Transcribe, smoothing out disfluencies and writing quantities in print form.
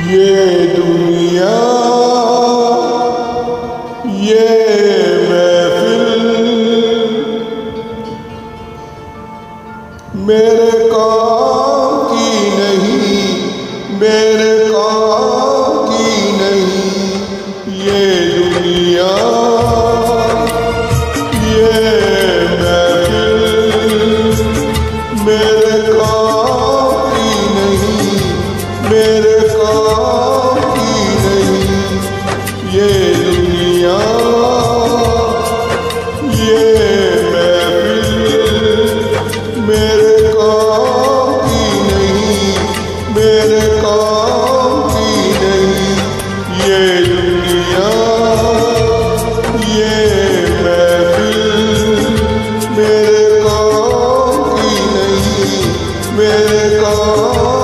ये दुनिया ये महफिल मेरे काम की नहीं, मेरे काम की नहीं। ये दुनिया ये महफिल मेरे काम की नहीं, मेरे काम की नहीं। ये दुनिया ये महफिल मेरे काम की नहीं, मेरे काम की नहीं। ये दुनिया ये महफिल मेरे काम की नहीं, मेरे काम